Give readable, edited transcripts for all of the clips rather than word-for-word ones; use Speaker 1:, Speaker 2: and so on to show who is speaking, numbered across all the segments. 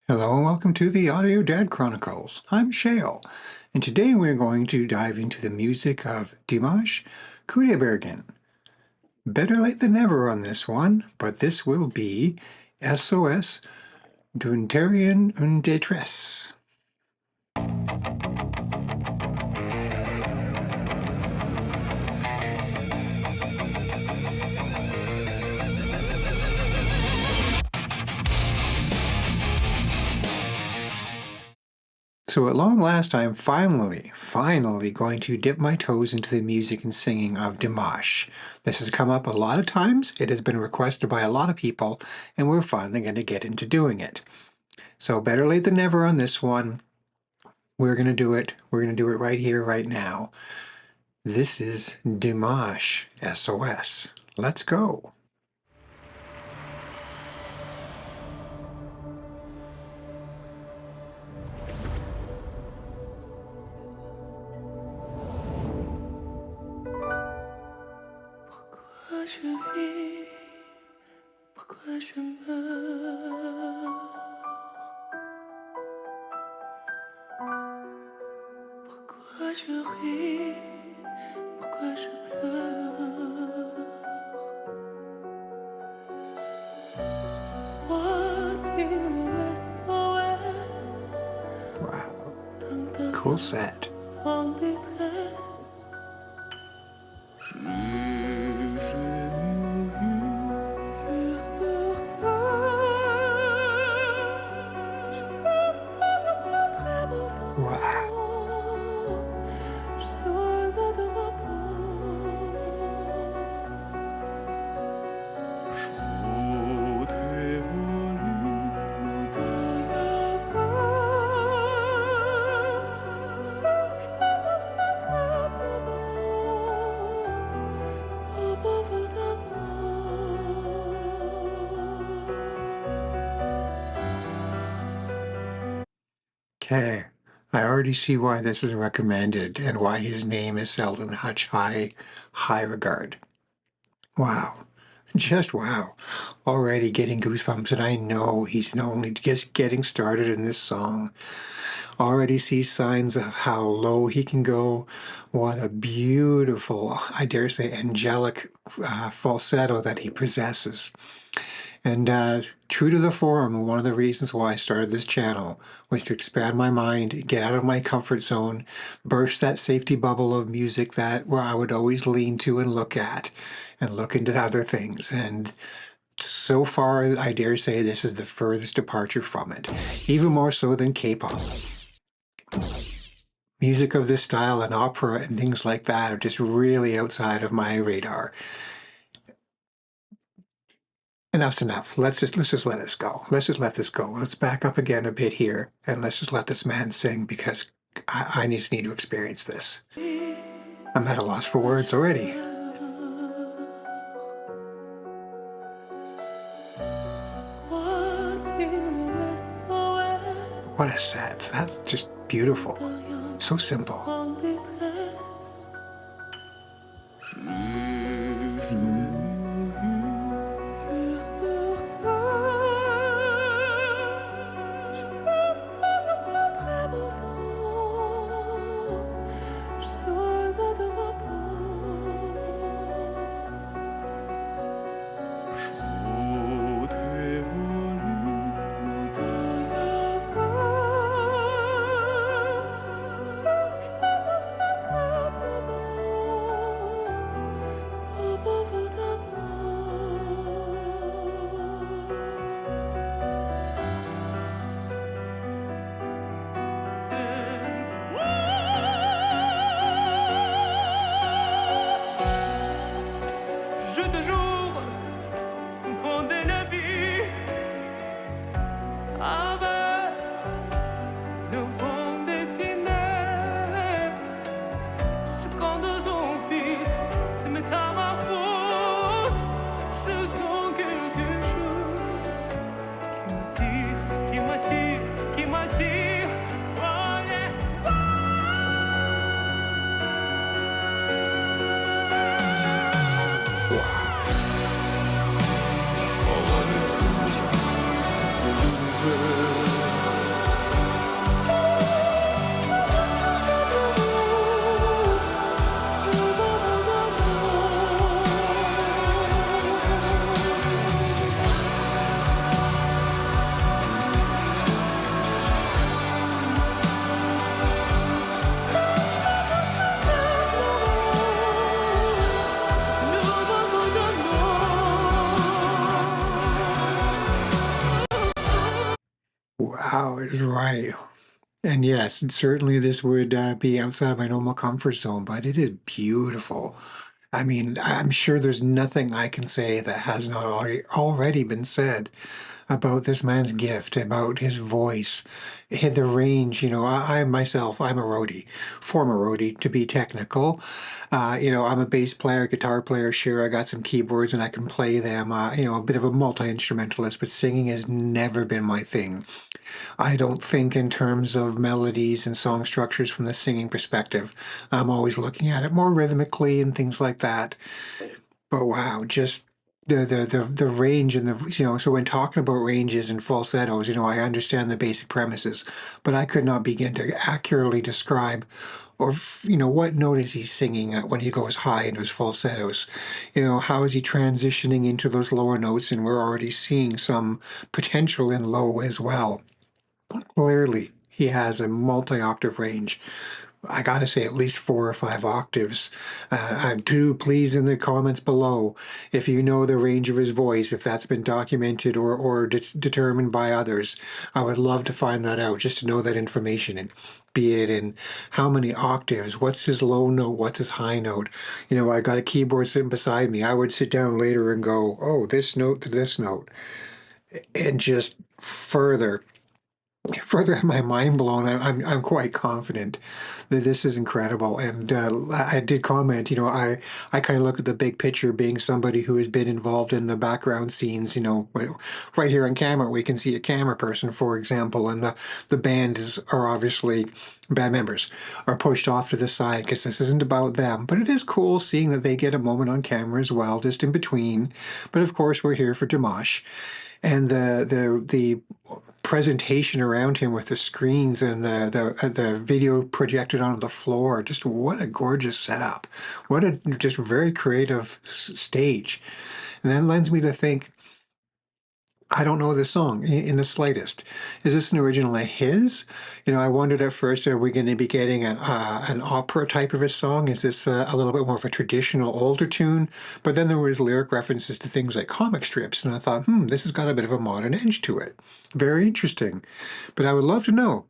Speaker 1: Hello and welcome to the Audio Dad Chronicles. I'm Shale, and today we're going to dive into the music of Dimash Qudaibergen. Better late than never on this one, but this will be SOS, unterrienendétresse. So at long last, I'm finally going to dip my toes into the music and singing of Dimash. This has come up a lot of times. It has been requested by a lot of people, and we're finally going to get into doing it. So better late than never on this one. We're going to do it. We're going to do it right here, right now. This is Dimash, SOS. Let's go.
Speaker 2: Pourquoi je vis, pourquoi je meurs, pourquoi je ris, pourquoi je pleure. Voici le SOS.
Speaker 1: Wow. Cool set.
Speaker 2: En détresse.
Speaker 1: Okay, I already see why this is recommended and why his name is held in such high regard. Wow, just wow. Already getting goosebumps, and I know he's only just getting started in this song. Already see signs of how low he can go. What a beautiful, I dare say, angelic falsetto that he possesses. And true to the form, one of the reasons why I started this channel was to expand my mind, get out of my comfort zone, burst that safety bubble of music where I would always lean to and look at, and look into other things. And so far, I dare say this is the furthest departure from it, even more so than K-pop. Music of this style and opera and things like that are just really outside of my radar. Enough's enough. Let's just let this go. Let's just let this go. Let's back up again a bit here, and let's just let this man sing, because I just need to experience this. I'm at a loss for words already. What a set. That's just beautiful. So simple.
Speaker 2: Je toujours confondais la vie avec le bon dessiné. Je quand deux envies, tu me t'as ma force. Je sens quelque chose qui m'attire.
Speaker 1: Wow, is right. And yes, and certainly this would be outside of my normal comfort zone, but it is beautiful. I mean, I'm sure there's nothing I can say that has not already been said about this man's gift, about his voice, the range. I myself, I'm a roadie, former roadie to be technical. I'm a bass player, guitar player. Sure, I got some keyboards and I can play them. A bit of a multi-instrumentalist, but singing has never been my thing. I don't think in terms of melodies and song structures from the singing perspective. I'm always looking at it more rhythmically and things like that. But wow, just the range and so when talking about ranges and falsettos, I understand the basic premises, but I could not begin to accurately describe or what note is he singing at when he goes high into his falsettos. How is he transitioning into those lower notes, and we're already seeing some potential in low as well. Clearly, he has a multi-octave range. I gotta say, at least 4 or 5 octaves. I do please in the comments below if you know the range of his voice, if that's been documented or determined by others. I would love to find that out, just to know that information, and be it in how many octaves, what's his low note, what's his high note. I got a keyboard sitting beside me. I would sit down later and go, oh, this note to this note, and just further have my mind blown. I'm quite confident that this is incredible. And I did comment, I kind of look at the big picture, being somebody who has been involved in the background scenes. Right here on camera, we can see a camera person, for example, and the band members are pushed off to the side because this isn't about them. But it is cool seeing that they get a moment on camera as well, just in between. But of course, we're here for Dimash. And the presentation around him with the screens and the video projected onto the floor, just what a gorgeous setup. What a just very creative stage. And that lends me to think, I don't know this song in the slightest. Is this an original of his? I wondered at first, are we going to be getting an opera type of a song? Is this a little bit more of a traditional older tune? But then there was lyric references to things like comic strips, and I thought, this has got a bit of a modern edge to it. Very interesting. But I would love to know.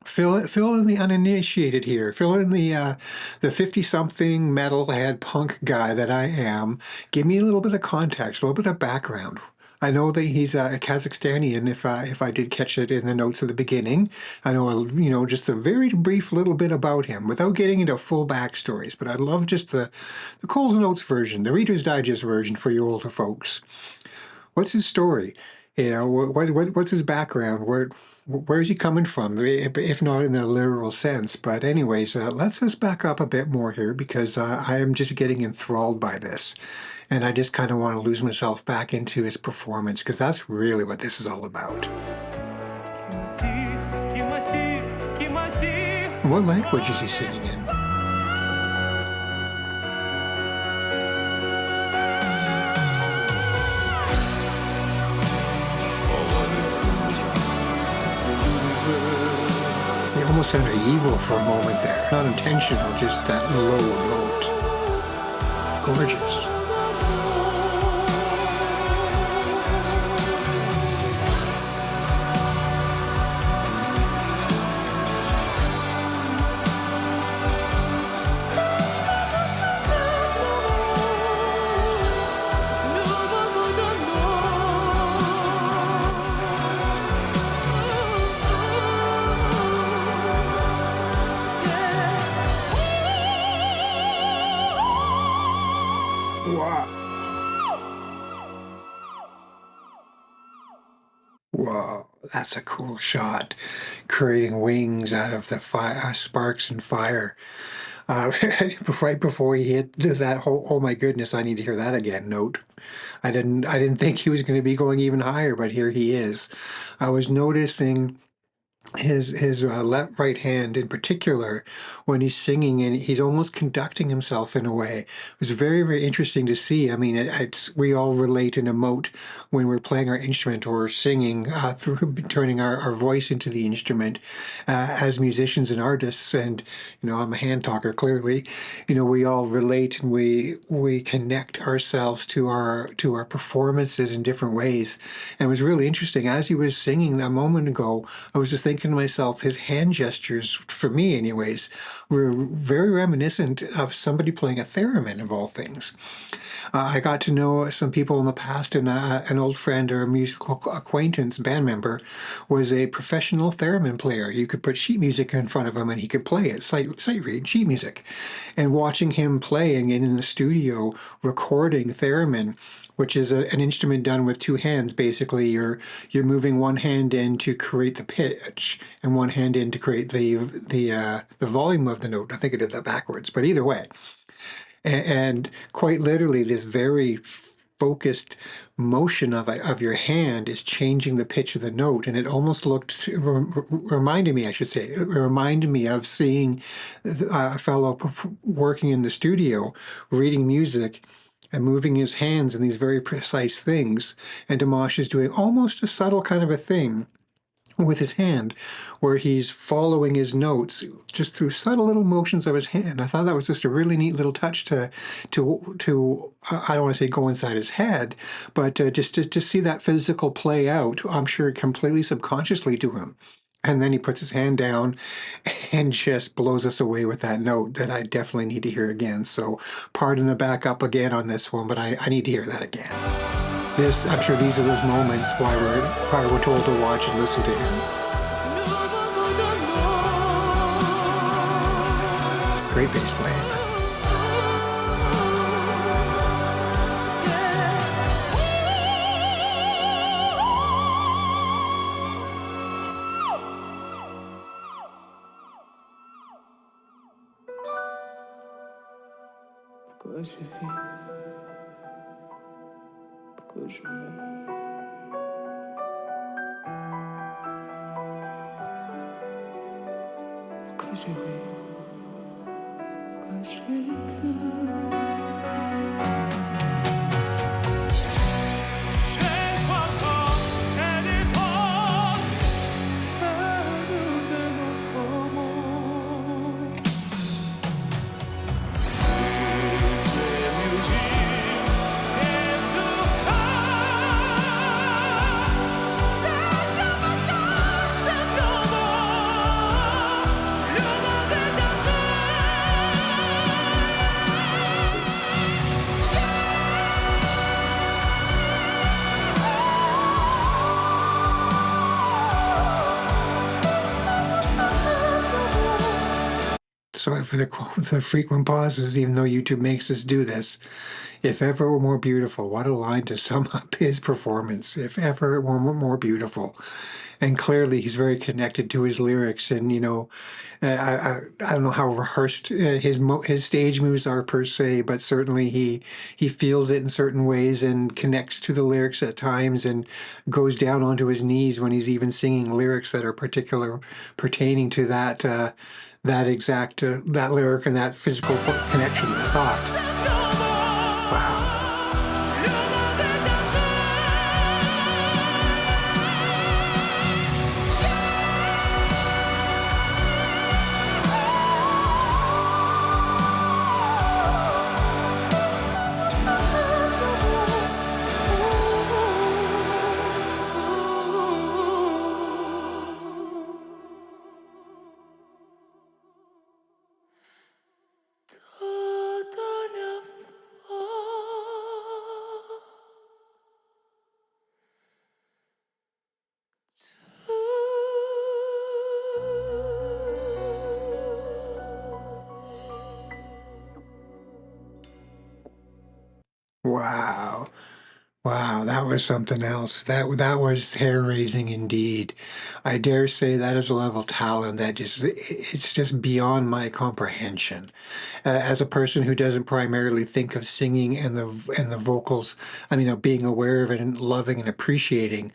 Speaker 1: Fill in the uninitiated here. Fill in the 50-something metalhead punk guy that I am. Give me a little bit of context, a little bit of background. I know that he's a Kazakhstanian, if I did catch it in the notes at the beginning. I know, just a very brief little bit about him without getting into full backstories, but I'd love just the Coles Notes version, the Reader's Digest version for you older folks. What's his story? What's his background? Where's he coming from? If not in the literal sense. But anyways, let's back up a bit more here, because I am just getting enthralled by this. And I just kind of want to lose myself back into his performance, because that's really what this is all about. What language is he singing in? He almost sounded evil for a moment there. Not intentional, just that low note. Gorgeous. Whoa, that's a cool shot. Creating wings out of the fire, sparks and fire. Right before he hit that whole, oh my goodness, I need to hear that again note. I didn't think he was going to be going even higher, but here he is. I was noticing his left right hand in particular when he's singing, and he's almost conducting himself in a way. It was very, very interesting to see. I mean, we all relate and emote when we're playing our instrument or singing through turning our voice into the instrument as musicians and artists. And I'm a hand talker, clearly. We all relate, and we connect ourselves to our performances in different ways. And it was really interesting as he was singing a moment ago. I was just thinking to myself, his hand gestures, for me anyways, were very reminiscent of somebody playing a theremin, of all things. I got to know some people in the past, and an old friend or a musical acquaintance, band member, was a professional theremin player. You could put sheet music in front of him and he could play it, sight read sheet music. And watching him playing and in the studio recording theremin, which is an instrument done with two hands. Basically, you're moving one hand in to create the pitch and one hand in to create the volume of the note. I think I did that backwards, but either way. And quite literally, this very focused motion of your hand is changing the pitch of the note, and it almost reminded me, I should say, it reminded me of seeing a fellow working in the studio, reading music and moving his hands in these very precise things. And Dimash is doing almost a subtle kind of a thing with his hand, where he's following his notes just through subtle little motions of his hand. I thought that was just a really neat little touch to I don't want to say go inside his head, but just to see that physical play out. I'm sure completely subconsciously to him. And then he puts his hand down and just blows us away with that note that I definitely need to hear again. So pardon the back up again on this one, but I need to hear that again. I'm sure these are those moments why we're told to watch and listen to him. Great bass playing.
Speaker 2: Pourquoi je vis? Pourquoi je meurs? Pourquoi je ris? Pourquoi je pleure?
Speaker 1: Sorry for the frequent pauses, even though YouTube makes us do this. If ever it were more beautiful, what a line to sum up his performance. If ever it were more beautiful. And clearly he's very connected to his lyrics. And, I don't know how rehearsed his stage moves are per se, but certainly he feels it in certain ways and connects to the lyrics at times and goes down onto his knees when he's even singing lyrics that are pertaining to that exact that lyric and that physical connection, I thought. Wow. Wow. Wow, that was something else. That was hair-raising indeed. I dare say that is a level of talent that it's just beyond my comprehension. As a person who doesn't primarily think of singing and the vocals, I mean, of being aware of it and loving and appreciating,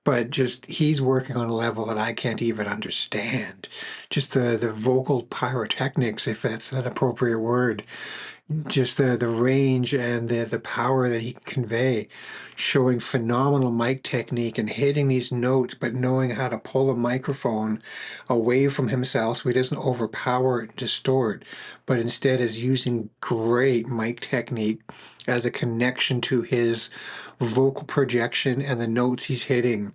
Speaker 1: but just he's working on a level that I can't even understand. Just the vocal pyrotechnics, if that's an appropriate word, just the range and the power that he can convey, showing phenomenal mic technique and hitting these notes, but knowing how to pull a microphone away from himself so he doesn't overpower and distort, but instead is using great mic technique as a connection to his vocal projection and the notes he's hitting.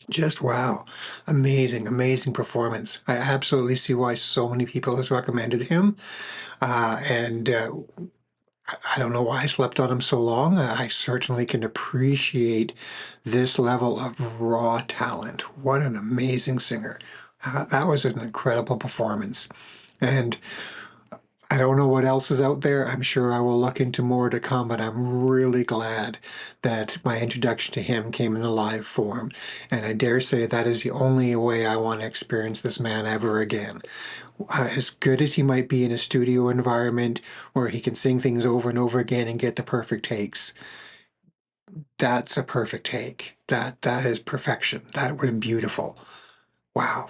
Speaker 1: Just wow. Amazing, amazing performance. I absolutely see why so many people has recommended him. And I don't know why I slept on him so long. I certainly can appreciate this level of raw talent. What an amazing singer. That was an incredible performance. And I don't know what else is out there. I'm sure I will look into more to come, but I'm really glad that my introduction to him came in the live form. And I dare say that is the only way I want to experience this man ever again. As good as he might be in a studio environment where he can sing things over and over again and get the perfect takes, that's a perfect take. That is perfection. That was beautiful. Wow.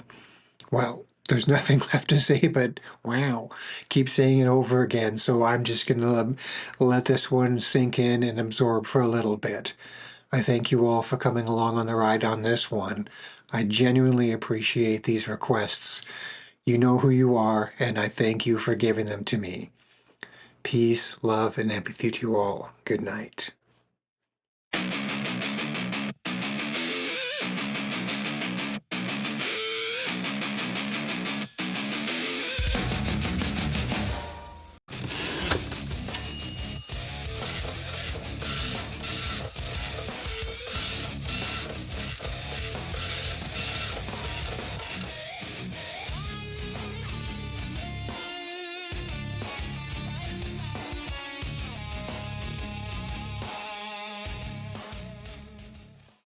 Speaker 1: Well, there's nothing left to say but wow. Keep saying it over again. So I'm just going to let this one sink in and absorb for a little bit. I thank you all for coming along on the ride on this one. I genuinely appreciate these requests. You know who you are, and I thank you for giving them to me. Peace, love, and empathy to you all. Good night.